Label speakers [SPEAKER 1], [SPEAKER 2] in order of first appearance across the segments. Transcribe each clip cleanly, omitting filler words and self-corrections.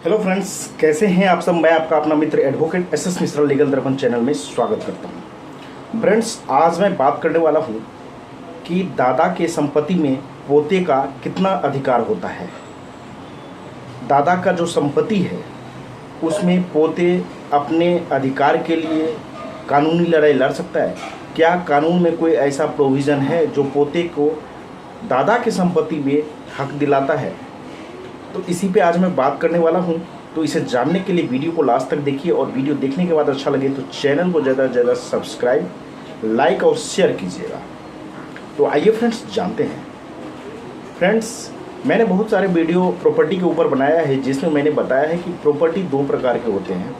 [SPEAKER 1] Hello friends, कैसे हैं आप सब। मैं आपका अपना मित्र एडवोकेट एसएस मिश्रा लीगल दर्पण चैनल में स्वागत करता हूं। फ्रेंड्स, आज मैं बात करने वाला हूं कि दादा के संपत्ति में पोते का कितना अधिकार होता है। दादा का जो संपत्ति है उसमें पोते अपने अधिकार के लिए कानूनी लड़ाई लड़ सकता है। क्या कानून में कोई ऐसा प्रोविज़न है जो पोते को दादा की संपत्ति में हक दिलाता है? तो इसी पे आज मैं बात करने वाला हूं। तो इसे जानने के लिए वीडियो को लास्ट तक देखिए और वीडियो देखने के बाद अच्छा लगे तो चैनल को ज़्यादा से ज़्यादा सब्सक्राइब, लाइक और शेयर कीजिएगा। तो आइए फ्रेंड्स, जानते हैं। फ्रेंड्स, मैंने बहुत सारे वीडियो प्रॉपर्टी के ऊपर बनाया है जिसमें मैंने बताया है कि प्रॉपर्टी दो प्रकार के होते हैं,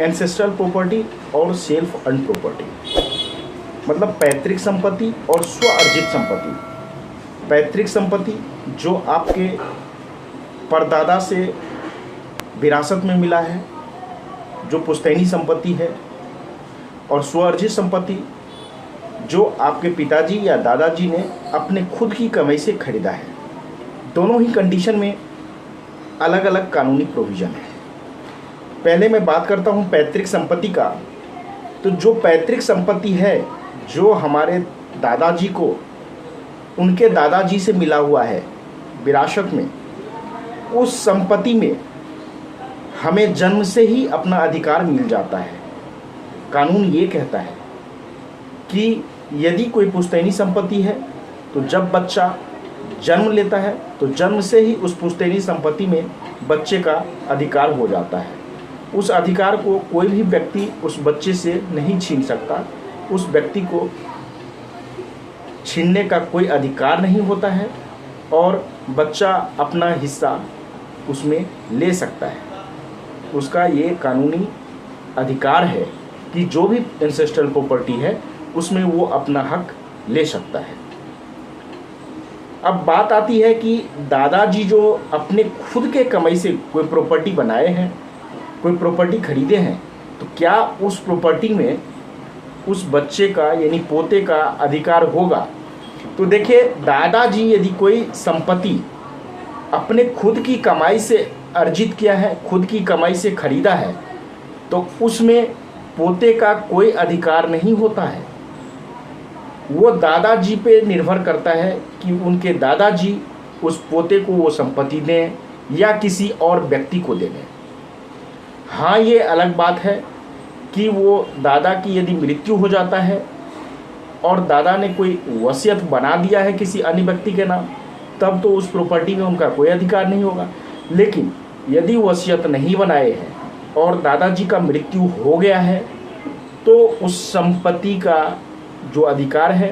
[SPEAKER 1] एंसेस्ट्रल प्रॉपर्टी और सेल्फ अर्न्ड प्रॉपर्टी। मतलब पैतृक संपत्ति और स्व अर्जित संपत्ति। पैतृक संपत्ति जो आपके परदादा से विरासत में मिला है, जो पुश्तैनी संपत्ति है, और स्वअर्जित संपत्ति जो आपके पिताजी या दादाजी ने अपने खुद की कमाई से खरीदा है। दोनों ही कंडीशन में अलग अलग कानूनी प्रोविज़न है। पहले मैं बात करता हूं पैतृक संपत्ति का। तो जो पैतृक संपत्ति है, जो हमारे दादाजी को उनके दादाजी से मिला हुआ है विरासत में, उस संपत्ति में हमें जन्म से ही अपना अधिकार मिल जाता है। कानून ये कहता है कि यदि कोई पुश्तैनी संपत्ति है तो जब बच्चा जन्म लेता है तो जन्म से ही उस पुश्तैनी संपत्ति में बच्चे का अधिकार हो जाता है। उस अधिकार को कोई भी व्यक्ति उस बच्चे से नहीं छीन सकता। उस व्यक्ति को छीनने का कोई अधिकार नहीं होता है और बच्चा अपना हिस्सा उसमें ले सकता है। उसका ये कानूनी अधिकार है कि जो भी एंसेस्ट्रल प्रॉपर्टी है उसमें वो अपना हक ले सकता है। अब बात आती है कि दादाजी जो अपने खुद के कमाई से कोई प्रॉपर्टी बनाए हैं, कोई प्रॉपर्टी खरीदे हैं, तो क्या उस प्रॉपर्टी में उस बच्चे का यानी पोते का अधिकार होगा? तो देखिए, दादाजी यदि कोई संपत्ति अपने खुद की कमाई से अर्जित किया है, खुद की कमाई से खरीदा है, तो उसमें पोते का कोई अधिकार नहीं होता है। वो दादाजी पे निर्भर करता है कि उनके दादाजी उस पोते को वो संपत्ति दें या किसी और व्यक्ति को दे दें। हाँ, ये अलग बात है कि वो दादा की यदि मृत्यु हो जाता है और दादा ने कोई वसीयत बना दिया है किसी अन्य व्यक्ति के नाम, तब तो उस प्रॉपर्टी में उनका कोई अधिकार नहीं होगा। लेकिन यदि वसीयत नहीं बनाए हैं और दादाजी का मृत्यु हो गया है तो उस संपत्ति का जो अधिकार है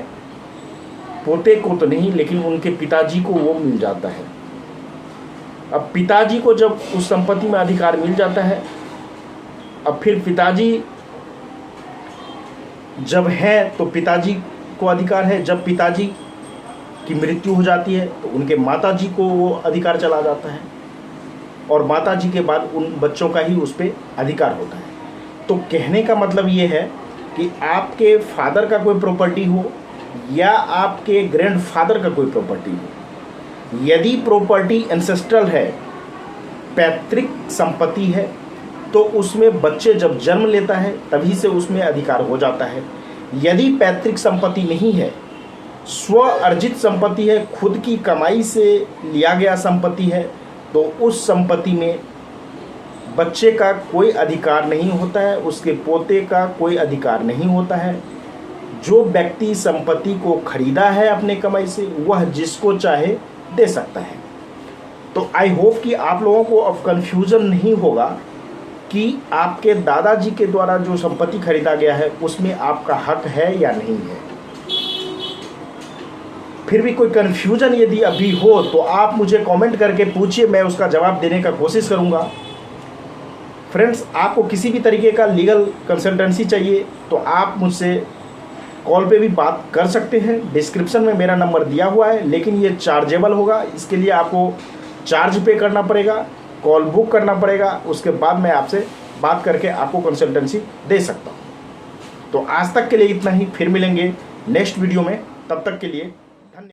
[SPEAKER 1] पोते को तो नहीं, लेकिन उनके पिताजी को वो मिल जाता है। अब पिताजी को जब उस संपत्ति में अधिकार मिल जाता है, अब फिर पिताजी जब है तो पिताजी को अधिकार है। जब पिताजी की मृत्यु हो जाती है तो उनके माताजी को वो अधिकार चला जाता है और माताजी के बाद उन बच्चों का ही उस पर अधिकार होता है। तो कहने का मतलब ये है कि आपके फादर का कोई प्रॉपर्टी हो या आपके ग्रैंडफादर का कोई प्रॉपर्टी हो, यदि प्रॉपर्टी एंसेस्ट्रल है, पैतृक संपत्ति है, तो उसमें बच्चे जब जन्म लेता है तभी से उसमें अधिकार हो जाता है। यदि पैतृक संपत्ति नहीं है, स्व अर्जित संपत्ति है, खुद की कमाई से लिया गया संपत्ति है, तो उस संपत्ति में बच्चे का कोई अधिकार नहीं होता है, उसके पोते का कोई अधिकार नहीं होता है। जो व्यक्ति संपत्ति को खरीदा है अपने कमाई से, वह जिसको चाहे दे सकता है। तो आई होप कि आप लोगों को अब कन्फ्यूज़न नहीं होगा कि आपके दादाजी के द्वारा जो संपत्ति खरीदा गया है उसमें आपका हक है या नहीं है। फिर भी कोई कन्फ्यूजन यदि अभी हो तो आप मुझे कमेंट करके पूछिए, मैं उसका जवाब देने का कोशिश करूंगा। फ्रेंड्स, आपको किसी भी तरीके का लीगल कंसल्टेंसी चाहिए तो आप मुझसे कॉल पे भी बात कर सकते हैं। डिस्क्रिप्शन में मेरा नंबर दिया हुआ है, लेकिन ये चार्जेबल होगा। इसके लिए आपको चार्ज पे करना पड़ेगा, कॉल बुक करना पड़ेगा। उसके बाद मैं आपसे बात करके आपको कंसल्टेंसी दे सकता हूँ। तो आज तक के लिए इतना ही, फिर मिलेंगे नेक्स्ट वीडियो में। तब तक के लिए